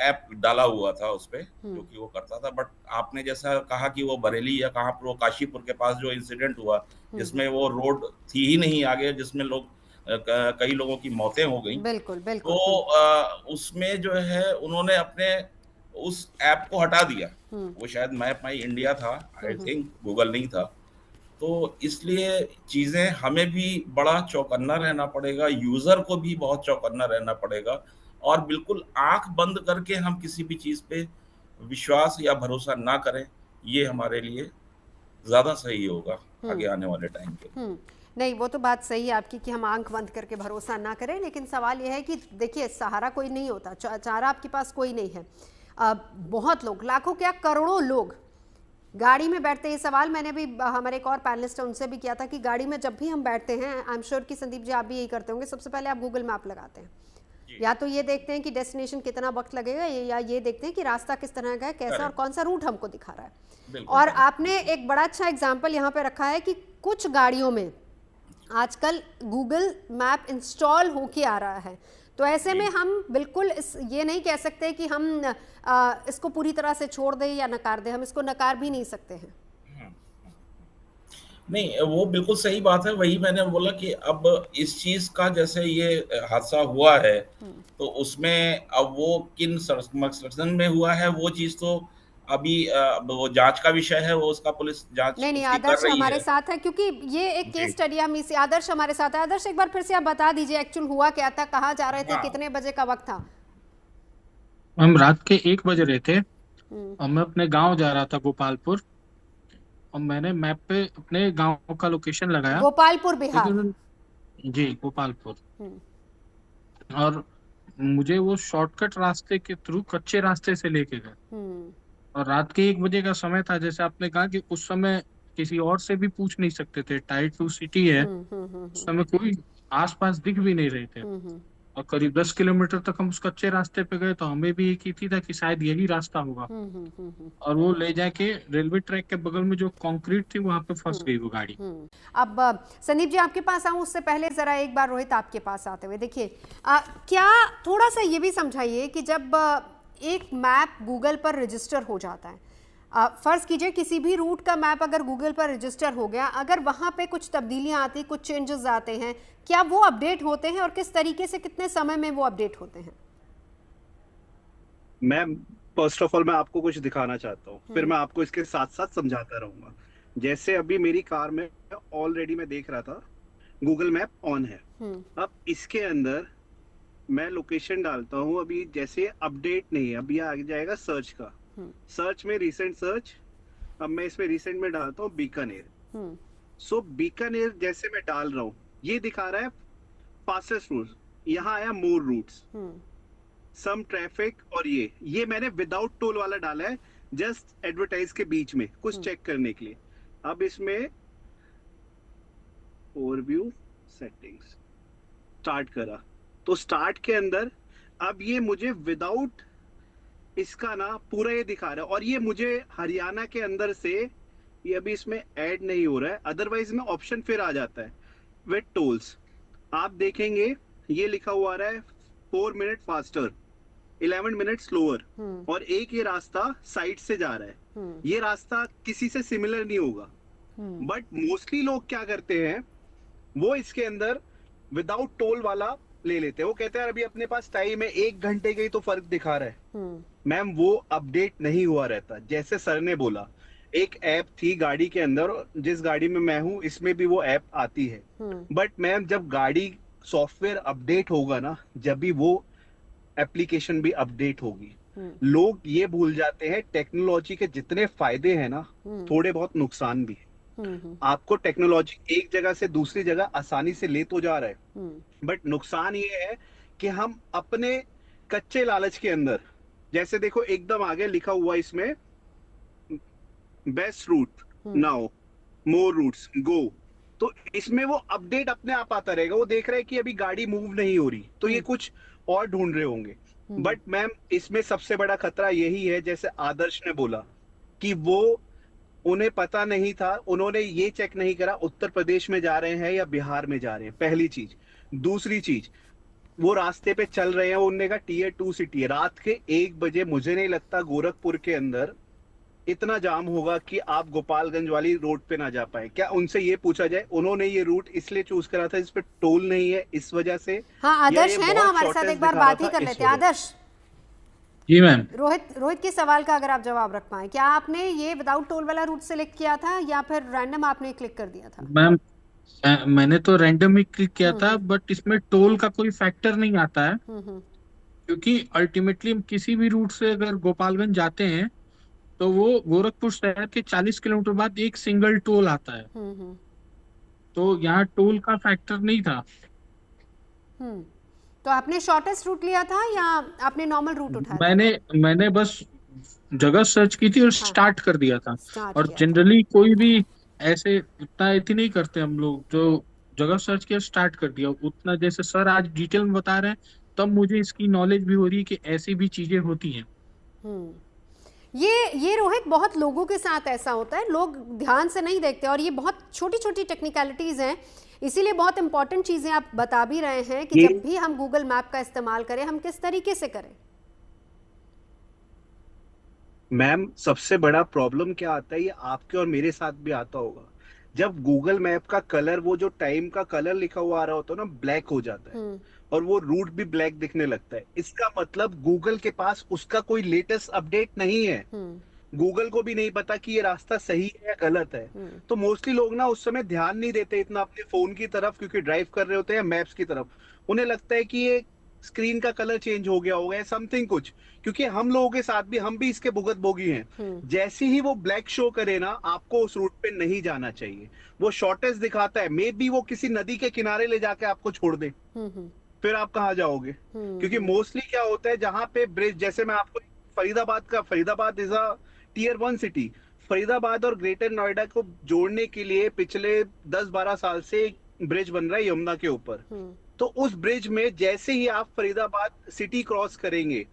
ऐप डाला हुआ था उस पे, जो कि वो करता था। बट आपने जैसा कहा कि वो बरेली या कहाँ पर, वो काशीपुर के पास जो इंसिडेंट हुआ जिसमें वो रोड थी ही नहीं आगे, जिसमें लोग कई लोगों की मौतें हो गई। बिल्कुल बिल्कुल। तो उसमें जो है उन्होंने अपने उस ऐप को हटा दिया। वो शायद मैप माई इंडिया था, आई थिंक, गूगल नहीं था। तो इसलिए चीजें हमें भी बड़ा चौकन्ना रहना पड़ेगा, यूजर को भी बहुत चौकन्ना रहना पड़ेगा, और बिल्कुल आंख बंद करके हम किसी भी चीज पे विश्वास या भरोसा ना करें। ये हमारे लिए ज्यादा सही होगा आगे आने वाले टाइम पे। नहीं, वो तो बात सही है आपकी कि हम आंख बंद करके भरोसा ना करें, लेकिन सवाल यह है कि देखिए सहारा कोई नहीं होता, चारा आपके पास कोई नहीं है। बहुत लोग, लाखों क्या करोड़ों लोग गाड़ी में बैठते, ये सवाल मैंने भी हमारे एक और पैनलिस्ट है उनसे भी किया था कि गाड़ी में जब भी हम बैठते हैं, आई एम श्योर कि संदीप जी आप भी यही करते होंगे, सबसे पहले आप गूगल मैप लगाते हैं, या तो ये देखते हैं कि डेस्टिनेशन कितना वक्त लगेगा, या ये देखते हैं कि रास्ता किस तरह का है, कैसा और कौन सा रूट हमको दिखा रहा है। और आपने एक बड़ा अच्छा एग्जाम्पल यहाँ पे रखा है कि कुछ गाड़ियों में आजकल गूगल मैप इंस्टॉल होके आ रहा है, तो ऐसे में हम बिल्कुल ये नहीं कह सकते कि हम इसको पूरी तरह से छोड़ दें या नकार दें, हम इसको नकार भी नहीं सकते हैं। नहीं, वो बिल्कुल सही बात है। वही मैंने बोला कि अब इस चीज का जैसे ये हादसा हुआ है, तो उसमें अब वो किन मकसद में हुआ है वो चीज तो अभी वो जांच का विषय है, वो उसका पुलिस जांच नहीं कर आदर्श रही हमारे है। साथ है, क्योंकि ये एक केस स्टडी हम इसी, आदर्श हमारे साथ है। आदर्श एक बार फिर से आप बता दीजिए एक्चुअल हुआ क्या था, कहाँ जा रहे थे, हाँ। कितने बजे का वक्त था? हम रात के 1 बजे रहे थे और मैं अपने गांव जा रहा था गोपालपुर, और मैंने मैप पे अपने गांव का लोकेशन लगाया। गोपालपुर बिहार। जी, गोपालपुर। और मुझे वो शॉर्टकट रास्ते के थ्रू कच्चे रास्ते से लेके गए, और रात के 1 बजे का समय था। जैसे आपने कहा कि उस समय किसी और से भी पूछ नहीं सकते थे, टाइट टू सिटी है, उस समय कोई आसपास दिख भी नहीं रहे थे, और करीब 10 किलोमीटर तक हम उस कच्चे रास्ते पे गए, तो हमें भी एक ही थी था कि शायद यही रास्ता होगा। और वो ले जाके रेलवे ट्रैक के बगल में जो कंक्रीट थी वहां पे फंस गई वो गाड़ी। अब संदीप जी आपके पास आऊं उससे पहले जरा एक बार रोहित आपके पास आते हुए देखिए, क्या थोड़ा सा ये भी समझाइए कि जब एक मैप गूगल पर रजिस्टर हो जाता है, फर्ज कीजिए किसी भी रूट का मैप अगर गूगल पर रजिस्टर हो गया, अगर वहां पे कुछ तब्दीलियां आती, कुछ चेंजेस आते हैं, क्या वो अपडेट होते हैं और किस तरीके से, कितने समय में वो अपडेट होते हैं? मैम फर्स्ट ऑफ ऑल मैं आपको कुछ दिखाना चाहता हूँ, फिर मैं आपको इसके साथ साथ समझाता रहूंगा। जैसे अभी मेरी कार में ऑलरेडी मैं देख रहा था गूगल मैप ऑन है। अब इसके अंदर मैं लोकेशन डालता हूँ, अभी जैसे अपडेट नहीं है, अभी आ जाएगा सर्च का, सर्च में रिसेंट सर्च, अब मैं इसमें रिसेंट में डालता हूँ बीकानेर। सो बीकानेर जैसे मैं डाल रहा हूँ, ये दिखा रहा है फास्टेस्ट रूट, यहाँ आया मोर रूट्स, सम ट्रैफिक, और ये मैंने विदाउट टोल वाला डाला है, जस्ट एडवर्टाइज के बीच में कुछ चेक करने के लिए। अब इसमें ओवरव्यू सेटिंग्स स्टार्ट करा, तो स्टार्ट के अंदर अब ये मुझे विदाउट इसका ना पूरा ये दिखा रहा है, और ये मुझे हरियाणा के अंदर से, ये अभी इसमें ऐड नहीं हो रहा है, अदरवाइज में ऑप्शन फिर आ जाता है विद टोल्स। आप देखेंगे ये लिखा हुआ आ रहा है 4 मिनट फास्टर, 11 मिनट स्लोअर, और एक ये रास्ता साइड से जा रहा है। ये रास्ता किसी से सिमिलर नहीं होगा, बट मोस्टली लोग क्या करते हैं, वो इसके अंदर विदाउट टोल वाला ले लेते हैं। वो कहते हैं अभी अपने पास टाइम है, 1 घंटे का ही तो फर्क दिखा रहा है। मैम वो अपडेट नहीं हुआ रहता। जैसे सर ने बोला, एक ऐप थी गाड़ी के अंदर, जिस गाड़ी में मैं हूँ इसमें भी वो ऐप आती है, बट मैम जब गाड़ी सॉफ्टवेयर अपडेट होगा ना, जब भी वो एप्लीकेशन भी अपडेट होगी। लोग ये भूल जाते हैं टेक्नोलॉजी के जितने फायदे हैं ना, थोड़े बहुत नुकसान भी है। आपको टेक्नोलॉजी एक जगह से दूसरी जगह आसानी से ले तो जा रहा है, बट नुकसान ये है कि हम अपने कच्चे लालच के अंदर, जैसे देखो एकदम आगे लिखा हुआ इसमें बेस्ट रूट नाउ, मोर रूट्स गो, तो इसमें वो अपडेट अपने आप आता रहेगा। वो देख रहा है कि अभी गाड़ी मूव नहीं हो रही, तो ये कुछ और ढूंढ रहे होंगे। बट मैम इसमें सबसे बड़ा खतरा यही है, जैसे आदर्श ने बोला कि वो उन्हें पता नहीं था, उन्होंने ये चेक नहीं करा उत्तर प्रदेश में जा रहे हैं या बिहार में जा रहे हैं, पहली चीज। दूसरी चीज, वो रास्ते पे चल रहे हैं, उन्होंने कहा टीयर 2 सिटी है, रात के 1 बजे मुझे नहीं लगता गोरखपुर के अंदर इतना जाम होगा कि आप गोपालगंज वाली रोड पे ना जा पाए। क्या उनसे ये पूछा जाए, उन्होंने ये रूट इसलिए चूज करा था इस पे टोल नहीं है इस वजह से? हाँ आदर्श है ना हमारे साथ, एक बार बात ही कर लेते हैं। आदर्श जी मैम। रोहित के सवाल का अगर आप जवाब रख पाए, क्या आपने ये विदाउट टोल वाला रूट सिलेक्ट किया था या फिर रैंडम आपने क्लिक कर दिया था? मैम मैंने तो रैंडम ही क्लिक किया था, बट इसमें टोल का कोई फैक्टर नहीं आता है, क्योंकि अल्टीमेटली हम किसी भी रूट से अगर गोपालगंज जाते हैं तो वो गोरखपुर शहर के 40 किलोमीटर बाद एक सिंगल टोल आता है। तो यहाँ टोल का फैक्टर नहीं था। तो आपने शॉर्टेस्ट रूट लिया था या आपने नॉर्मल रूट उठाया था? मैंने बस जगह सर्च की थी और हाँ, स्टार्ट कर दिया था। स्टार्ट और किया था। जनरली कोई भी ऐसे उतना इतनी नहीं करते हम लोग, जो जगह सर्च किया स्टार्ट कर दिया उतना। जैसे सर आज डिटेल में बता रहे हैं तब मुझे इसकी नॉलेज भी हो रही है कि ऐसी भी चीजें होती हैं। ये रोहित बहुत लोगों के साथ ऐसा होता है, लोग ध्यान से नहीं देखते, और ये बहुत छोटी छोटी टेक्निकलिटीज हैं, इसीलिए बहुत इंपॉर्टेंट चीजें आप बता भी रहे हैं कि जब भी हम गूगल मैप का इस्तेमाल करें हम किस तरीके से करें। मैम सबसे बड़ा प्रॉब्लम क्या आता है, ये आपके और मेरे साथ भी आता होगा, जब गूगल मैप का कलर, वो जो टाइम का कलर लिखा हुआ आ रहा होता है ना, ब्लैक हो जाता है और वो रूट भी ब्लैक दिखने लगता है। इसका मतलब गूगल के पास उसका कोई लेटेस्ट अपडेट नहीं है। गूगल को भी नहीं पता कि ये रास्ता सही है या गलत है। तो मोस्टली लोग ना उस समय ध्यान नहीं देते इतना अपने फोन की तरफ, क्योंकि ड्राइव कर रहे होते हैं मैप्स की तरफ। उन्हें लगता है कि ये स्क्रीन का कलर चेंज हो गया होगा या समथिंग कुछ, क्योंकि हम लोगों के साथ भी, हम भी इसके भुगत भोगी हैं। जैसे ही वो ब्लैक शो करे ना, आपको उस रूट पे नहीं जाना चाहिए। वो शॉर्टेस्ट दिखाता है, मे बी वो किसी नदी के किनारे ले जाके आपको छोड़ दे, फिर आप कहाँ जाओगे? क्योंकि मोस्टली क्या होता है, जहां पे ब्रिज, जैसे मैं आपको Faridabad is a tier 1 city. Faridabad और ग्रेटर नोएडा को जोड़ने के लिए पिछले 10-12 साल से एक ब्रिज बन रहा है यमुना के ऊपर। तो उस ब्रिज में जैसे ही आप फरीदाबाद सिटी क्रॉस करेंगे,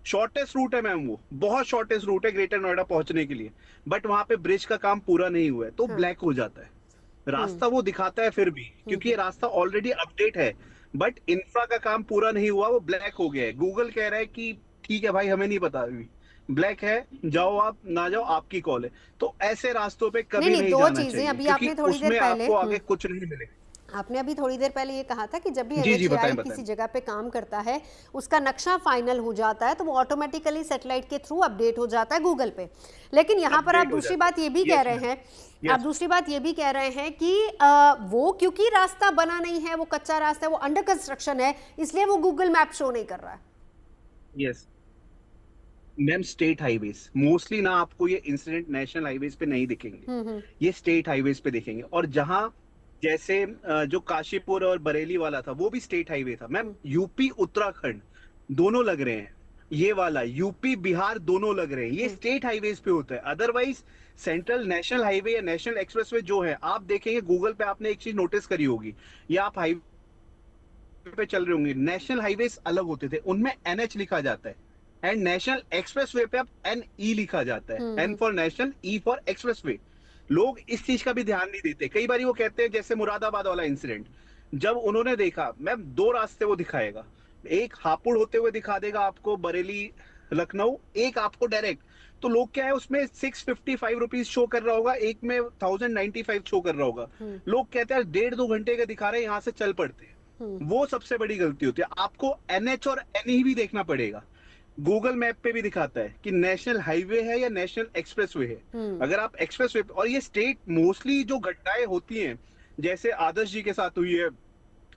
शॉर्टेस्ट रूट है मैम, वो बहुत शॉर्टेस्ट रूट है ग्रेटर नोएडा पहुंचने के लिए, बट वहां पे ब्रिज का काम पूरा नहीं हुआ है, तो ब्लैक हो जाता है रास्ता। वो दिखाता है फिर भी, क्योंकि ये रास्ता ऑलरेडी अपडेट है, बट इंफ्रा का काम पूरा नहीं हुआ, वो ब्लैक हो गया है। गूगल कह रहा है कि ठीक है भाई, हमें नहीं पता, अभी ब्लैक है, जाओ आप, ना जाओ आपकी कॉल है। तो ऐसे रास्तों पे कभी नहीं दो जाना चीजें चाहिए, अभी क्योंकि आपने थोड़ी देर उसमें पहले आपको आगे कुछ नहीं मिलेगा। आपने अभी थोड़ी देर पहले ये कहा था कि जब भी जी जी, NHAI बताएं। किसी जगह पे काम करता है, उसका नक्शा फाइनल हो जाता है तो वो ऑटोमेटिकली सैटेलाइट के थ्रू अपडेट हो जाता है गूगल पे। लेकिन यहाँ पर आप दूसरी बात ये भी कह रहे हैं, आप दूसरी बात ये भी कह रहे हैं कि वो क्योंकि रास्ता बना नहीं है, वो कच्चा रास्ता है, वो अंडर कंस्ट्रक्शन है, इसलिए वो गूगल मैप शो नहीं कर रहा है। Yes ma'am, state highways mostly ना आपको ये इंसिडेंट नेशनल हाईवेज पे नहीं दिखेंगे, ये स्टेट हाईवेज पे दिखेंगे। और जहां जैसे जो काशीपुर और बरेली वाला था, वो भी स्टेट हाईवे था मैम। यूपी उत्तराखंड दोनों लग रहे हैं, ये वाला यूपी बिहार दोनों लग रहे हैं, ये स्टेट हाईवेज पे होता है। अदरवाइज सेंट्रल नेशनल हाईवे या नेशनल एक्सप्रेसवे जो है, आप देखेंगे गूगल पे, आपने एक चीज नोटिस करी होगी, या आप हाईवे पे चल रहे होंगे, नेशनल हाईवेज अलग होते थे, उनमें NH लिखा जाता है, एंड नेशनल एक्सप्रेसवे पे अब NE लिखा जाता है, N for national, E for expressway. लोग इस चीज का भी ध्यान नहीं देते। कई बार वो कहते हैं, जैसे मुरादाबाद वाला इंसिडेंट, जब उन्होंने देखा, मैम 2 रास्ते वो दिखाएगा, एक हापुड़ होते हुए दिखा देगा आपको बरेली लखनऊ, एक आपको डायरेक्ट। तो लोग क्या है, उसमें 655 रुपीज शो कर रहा होगा, एक में 1095 शो कर रहा होगा। लोग कहते हैं 1.5-2 घंटे का दिखा रहे हैं, यहाँ से चल पड़ते हैं। वो सबसे बड़ी गलती होती है। आपको NH और NE भी देखना पड़ेगा। गूगल मैप पे भी दिखाता है कि नेशनल हाईवे है या नेशनल एक्सप्रेसवे है। अगर आप एक्सप्रेसवे, और ये स्टेट मोस्टली जो घटनाएं होती हैं, जैसे आदर्श जी के साथ हुई है,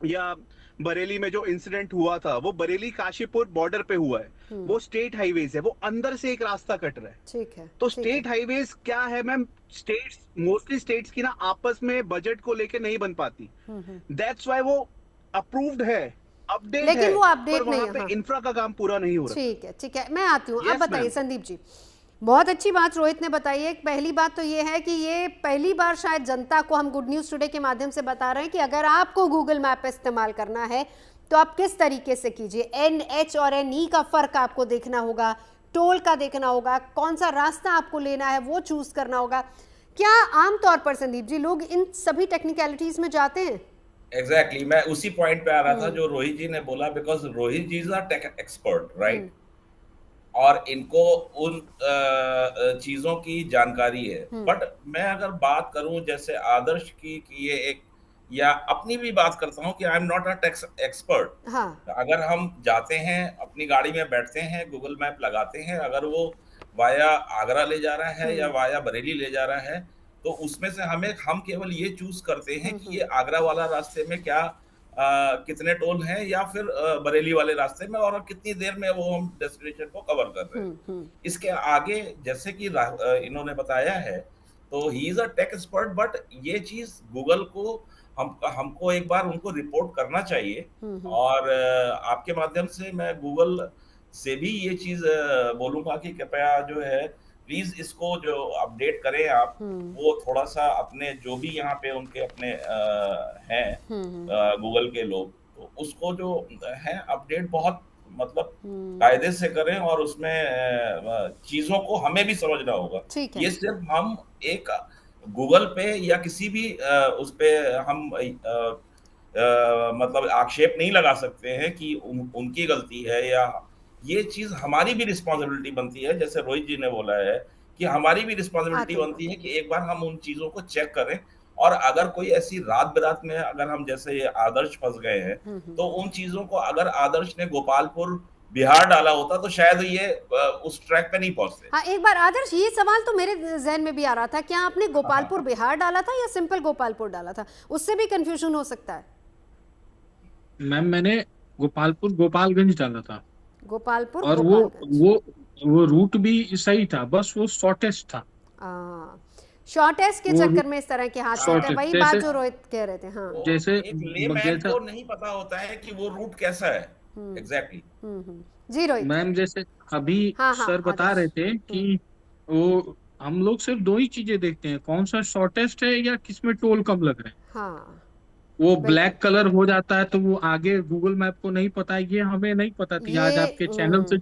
या बरेली में जो इंसिडेंट हुआ था, वो बरेली काशीपुर बॉर्डर पे हुआ है, वो स्टेट हाईवेज है, वो अंदर से एक रास्ता कट रहा है। ठीक है, तो स्टेट हाईवेज क्या है मैम, स्टेट्स, मोस्टली स्टेट्स की ना आपस में बजट को लेके नहीं बन पाती, दैट्स व्हाई वो अप्रूव्ड है, अपडेट लेकिन है, वो अपडेट पर नहीं वहां है। पे इंफ्रा का काम पूरा नहीं हो रहा। ठीक है, मैं आती हूँ। Yes, अब बताइए ma'am. संदीप जी, बहुत अच्छी बात रोहित ने बताई है। पहली बात तो ये है कि ये पहली बार शायद जनता को हम गुड न्यूज़ टुडे के माध्यम से बता रहे हैं कि अगर आपको गूगल मैप इस्तेमाल करना है तो आप किस तरीके से कीजिए। NH और NE का फ़र्क आपको देखना होगा, टोल का देखना होगा, कौन सा रास्ता आपको लेना है वो चूज़ करना होगा। क्या आमतौर पर संदीप जी लोग इन सभी टेक्निकलिटीज़ में जाते हैं? एग्जैक्टली मैं उसी पॉइंट पे आ रहा था जो रोहित जी ने बोला, because Rohit ji is a tech expert, right, और इनको उन चीजों की जानकारी है। बट मैं अगर बात करूं जैसे आदर्श की कि ये एक, या अपनी भी बात करता हूं कि I am not a tech expert. अगर हम जाते हैं, अपनी गाड़ी में बैठते हैं, गूगल मैप लगाते हैं, अगर वो वाया आगरा ले जा रहा है या वाया बरेली ले जा रहा है, तो उसमें से हम केवल ये चूज करते हैं कि ये आगरा वाला रास्ते में क्या कितने टोल हैं, या फिर बरेली वाले रास्ते में, और कितनी देर में वो हम डेस्टिनेशन को कवर कर रहे हैं। इसके आगे जैसे कि इन्होंने बताया है, तो he is a tech expert, but ये चीज गूगल को हमको एक बार उनको रिपोर्ट करना चाहिए। और आपके माध्यम से मैं गूगल से भी ये चीज बोलूंगा कि कृपया जो है प्लीज इसको जो अपडेट करें आप, वो थोड़ा सा अपने जो भी यहाँ पे उनके अपने हैं गूगल के लोग, तो उसको जो है अपडेट बहुत मतलब कायदे से करें, और उसमें चीजों को हमें भी समझना होगा। ये सिर्फ हम एक गूगल पे या किसी भी उस पे हम मतलब आक्षेप नहीं लगा सकते हैं कि उनकी गलती है, या ये चीज हमारी भी रिस्पॉन्सिबिलिटी बनती है, जैसे रोहित जी ने बोला है कि हमारी भी रिस्पॉन्सिबिलिटी बनती है कि एक बार हम उन चीजों को चेक करें, और अगर कोई ऐसी रात बिरात में अगर हम जैसे ये आदर्श फंस गए हैं, तो उन चीजों को अगर आदर्श ने गोपालपुर बिहार डाला होता तो शायद ये उस ट्रैक पे नहीं पहुंचते। हाँ, एक बार आदर्श ये सवाल तो मेरे जहन में भी आ रहा था, क्या आपने गोपालपुर बिहार डाला था या सिंपल गोपालपुर डाला था? उससे भी कंफ्यूजन हो सकता है। मैम मैंने गोपालपुर गोपालगंज डाला था। गोपालपुर और वो रूट भी सही था, बस वो शॉर्टेस्ट था। शॉर्टेस्ट के चक्कर में इस तरह के हाथ होते हैं, वही बात जो रोहित कह रहे थे। हाँ, जैसे एक लेमैन को नहीं पता होता है कि वो रूट कैसा है एग्जैक्टली। जी रोहित मैम, जैसे अभी सर बता रहे थे कि वो हम लोग सिर्फ दो ही चीजें देखते हैं, कौन सा शॉर्टेस्ट है या किसमें टोल कम लग रहे हैं। हाँ, वो ब्लैक कलर हो जाता है तो वो आगे गूगल मैप को नहीं पता है, ये हमें नहीं पता थी। आज आपके चैनल से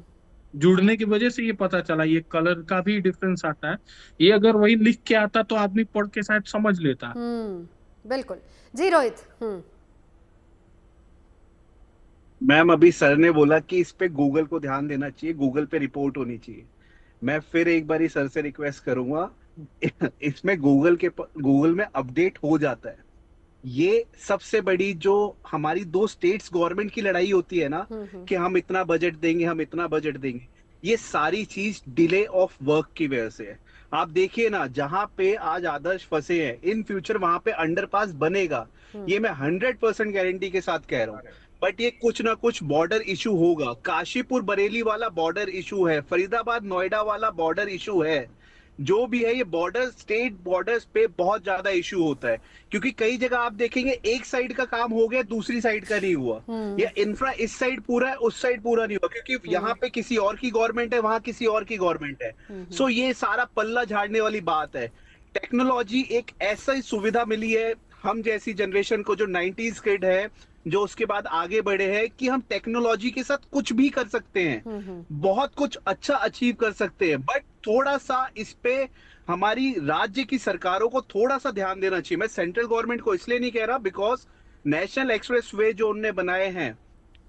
जुड़ने की वजह से ये पता चला, ये कलर का भी डिफरेंस आता है। ये अगर वही लिख के आता तो आदमी पढ़ के शायद समझ लेता। बिल्कुल। जी रोहित। मैम, अभी सर ने बोला कि इस पे गूगल को ध्यान देना चाहिए, गूगल पे रिपोर्ट होनी चाहिए। मैं फिर एक बार सर से रिक्वेस्ट करूंगा, इसमें गूगल में अपडेट हो जाता है। ये सबसे बड़ी जो हमारी दो स्टेट्स गवर्नमेंट की लड़ाई होती है ना, कि हम इतना बजट देंगे, हम इतना बजट देंगे, ये सारी चीज डिले ऑफ वर्क की वजह से है। आप देखिए ना, जहां पे आज आदर्श फंसे हैं, इन फ्यूचर वहां पे अंडरपास बनेगा, ये मैं 100% गारंटी के साथ कह रहा हूँ। बट ये कुछ ना कुछ बॉर्डर इशू होगा। काशीपुर बरेली वाला बॉर्डर इशू है, फरीदाबाद नोएडा वाला बॉर्डर इशू है, जो भी है ये बॉर्डर, स्टेट बॉर्डर्स पे बहुत ज्यादा इशू होता है। क्योंकि कई जगह आप देखेंगे एक साइड का काम हो गया, दूसरी साइड का नहीं हुआ, या इंफ्रा इस साइड पूरा है, उस साइड पूरा नहीं हुआ, क्योंकि यहाँ पे किसी और की गवर्नमेंट है, वहां किसी और की गवर्नमेंट है। सो ये सारा पल्ला झाड़ने वाली बात है। टेक्नोलॉजी एक ऐसा सुविधा मिली है हम जैसी जनरेशन को, जो 90s किड है, जो उसके बाद आगे बढ़े हैं, कि हम टेक्नोलॉजी के साथ कुछ भी कर सकते हैं, बहुत कुछ अच्छा अचीव कर सकते हैं। बट थोड़ा सा इस पे हमारी राज्य की सरकारों को थोड़ा सा ध्यान देना चाहिए। मैं सेंट्रल गवर्नमेंट को इसलिए नहीं कह रहा, बिकॉज नेशनल एक्सप्रेस वे जो उन्होंने बनाए हैं,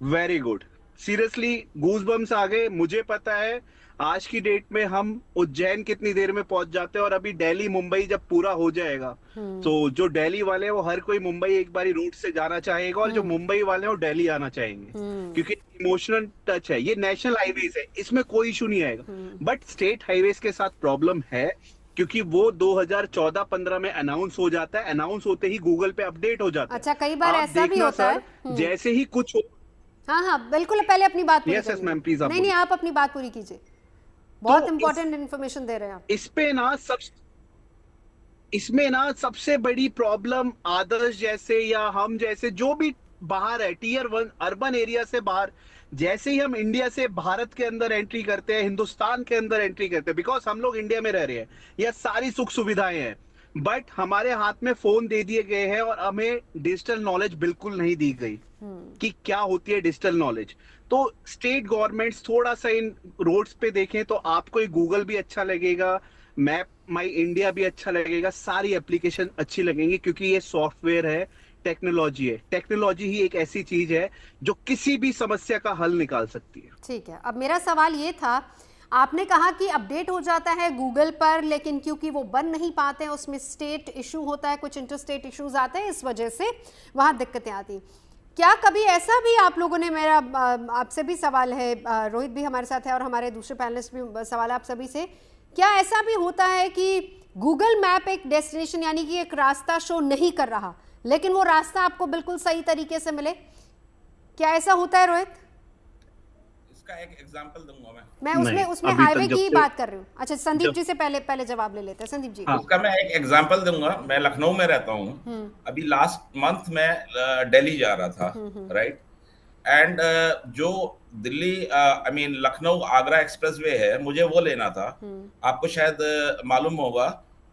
वेरी गुड, सीरियसली गूज़बम्स आ गए। मुझे पता है आज की डेट में हम उज्जैन कितनी देर में पहुंच जाते हैं, और अभी दिल्ली मुंबई जब पूरा हो जाएगा, तो जो दिल्ली वाले हैं वो हर कोई मुंबई एक बारी रूट से जाना चाहेगा, और जो मुंबई वाले हैं वो दिल्ली आना चाहेंगे, क्योंकि इमोशनल टच है। ये नेशनल हाईवेज है, इसमें कोई इशू नहीं आएगा। बट स्टेट हाईवेज के साथ प्रॉब्लम है, क्योंकि वो 2014-15 में अनाउंस हो जाता है, अनाउंस होते ही गूगल पे अपडेट हो जाता है। अच्छा, कई बार ऐसा भी होता है जैसे ही कुछ हाँ, बिल्कुल, पहले अपनी बात पूरी कीजिए। मैम प्लीज, नहीं, आप अपनी बात पूरी कीजिए, बहुत इंपॉर्टेंट इन्फॉर्मेशन दे रहे हैं आप। इसमें ना सबसे बड़ी प्रॉब्लम आदर्श जैसे या हम जैसे जो भी बाहर है, टीयर 1 अर्बन एरिया से बाहर, जैसे ही हम इंडिया से भारत के अंदर एंट्री करते हैं, हिंदुस्तान के अंदर एंट्री करते हैं, बिकॉज हम लोग इंडिया में रह रहे हैं, यह सारी सुख सुविधाएं हैं, बट हमारे हाथ में फोन दे दिए गए हैं, और हमें डिजिटल नॉलेज बिल्कुल नहीं दी गई कि क्या होती है डिजिटल नॉलेज। तो स्टेट गवर्नमेंट्स थोड़ा सा इन रोड्स पे देखें, तो आपको गूगल भी अच्छा लगेगा, मैप माई इंडिया भी अच्छा लगेगा, सारी एप्लीकेशन अच्छी लगेंगी, क्योंकि ये सॉफ्टवेयर है, टेक्नोलॉजी है। टेक्नोलॉजी ही एक ऐसी चीज है जो किसी भी समस्या का हल निकाल सकती है। ठीक है, अब मेरा सवाल ये था, आपने कहा कि अपडेट हो जाता है गूगल पर, लेकिन क्योंकि वो बन नहीं पाते हैं, उसमें स्टेट इशू होता है, कुछ इंटरस्टेट इश्यूज आते हैं, इस वजह से वहाँ दिक्कतें आती हैं। क्या कभी ऐसा भी आप लोगों ने, मेरा आपसे भी सवाल है, रोहित भी हमारे साथ है और हमारे दूसरे पैनलिस्ट भी, सवाल आप सभी से, क्या ऐसा भी होता है कि गूगल मैप एक डेस्टिनेशन यानी कि एक रास्ता शो नहीं कर रहा, लेकिन वो रास्ता आपको बिल्कुल सही तरीके से मिले? क्या ऐसा होता है रोहित? उसका एक एग्जांपल दूंगा मैं। नहीं, उसमें अभी हाईवे तक जब की से बात कर रही हूँ। अच्छा, संदीप जब जी से पहले जवाब ले लेते हैं। संदीप जी। हाँ उसका मैं एक एग्जांपल दूंगा। मैं लखनऊ में रहता हूँ। अभी लास्ट मंथ मैं दिल्ली जा रहा था, राइट। एंड जो Delhi I mean Lucknow Agra expressway है, मुझे वो लेना था। आपको शायद मालूम होगा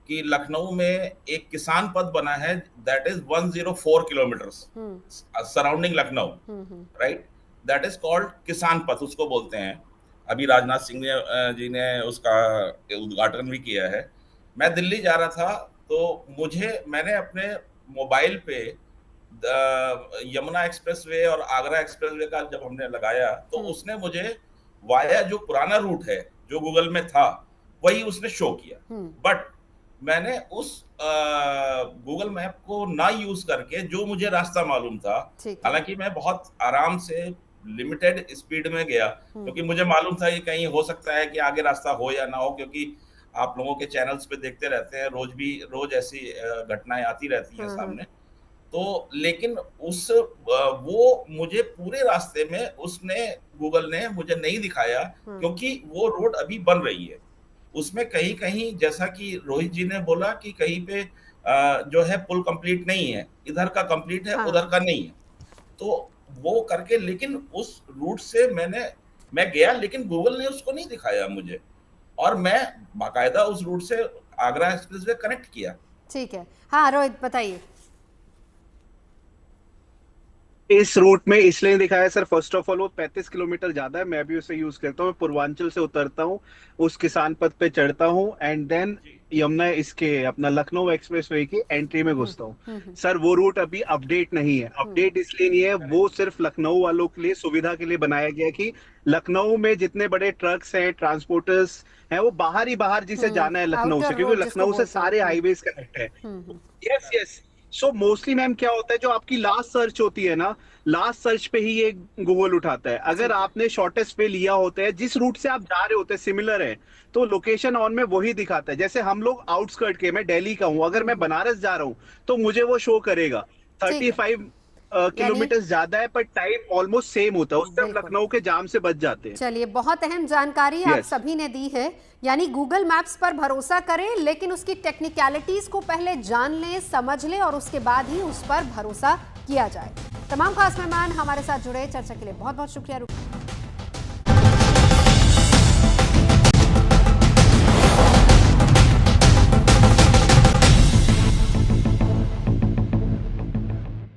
कि लखनऊ में एक किसान पथ बना है, that is 104 kilometres surrounding Lucknow, right. That is called किसान पथ, उसको बोलते हैं। अभी राजनाथ सिंह जी ने उसका उद्घाटन भी किया है। मैं दिल्ली जा रहा था, तो मैंने अपने मोबाइल पे यमुना एक्सप्रेसवे और आगरा एक्सप्रेसवे का जब हमने लगाया, तो उसने मुझे वाया जो पुराना रूट है जो गूगल में था, वही उसने शो किया। बट मैंने उस गूगल मैप को ना यूज करके जो मुझे रास्ता मालूम था, हालांकि मैं बहुत आराम से लिमिटेड स्पीड में गया, क्योंकि मुझे मालूम था कि कहीं हो सकता है कि आगे रास्ता हो या ना हो, क्योंकि आप लोगों के चैनल्स पे देखते रहते हैं, रोज ऐसी घटनाएं आती रहती हैं सामने। तो लेकिन वो मुझे पूरे रास्ते में गूगल ने मुझे नहीं दिखाया, क्योंकि वो रोड अभी बन रही है। उसमें कहीं कहीं, जैसा कि रोहित जी ने बोला कि कहीं पे जो है पुल कंप्लीट नहीं है, इधर का कंप्लीट है, उधर का नहीं है। तो वो करके, लेकिन उस रूट से मैं गया, लेकिन गूगल ने उसको नहीं दिखाया मुझे, और मैं बाकायदा उस रूट से आगरा एक्सप्रेसवे कनेक्ट किया। ठीक है, हाँ रोहित बताइए। इस रूट में इसलिए दिखाया सर, फर्स्ट ऑफ ऑल वो 35 किलोमीटर ज्यादा है, मैं भी उसे यूज करता हूँ। मैं पूर्वांचल से उतरता हूँ, उस किसान पथ पे चढ़ता हूँ, एंड देन यमुना इसके अपना लखनऊ एक्सप्रेसवे की एंट्री में घुसता हूँ। सर वो रूट अभी अपडेट नहीं है। अपडेट इसलिए नहीं है, वो सिर्फ लखनऊ वालों के लिए सुविधा के लिए बनाया गया कि लखनऊ में जितने बड़े ट्रक्स हैं, ट्रांसपोर्टर्स हैं, वो बाहर ही बाहर जिसे जाना है लखनऊ से, क्योंकि लखनऊ से सारे हाईवेज कनेक्ट है। Yes yes. So mostly ma'am क्या होता है, जो आपकी लास्ट सर्च होती है ना, लास्ट सर्च पे ही ये गूगल उठाता है। अगर आपने शॉर्टेस्ट पे लिया होता है, जिस रूट से आप जा रहे होते हैं सिमिलर है, तो लोकेशन ऑन में वही दिखाता है। जैसे हम लोग आउटस्कर्ट के, मैं दिल्ली का हूं, अगर मैं बनारस जा रहा हूं तो मुझे वो शो करेगा 35 किलोमीटर ज्यादा है, पर टाइम ऑलमोस्ट सेम होता है। उससे हम लखनऊ के जाम से बच जाते हैं। चलिए, बहुत अहम जानकारी आप सभी ने दी है। यानी गूगल मैप्स पर भरोसा करें, लेकिन उसकी टेक्निकलिटीज को पहले जान लें, समझ लें, और उसके बाद ही उस पर भरोसा किया जाए। तमाम खास मेहमान हमारे साथ जुड़े, चर्चा के लिए बहुत बहुत शुक्रिया।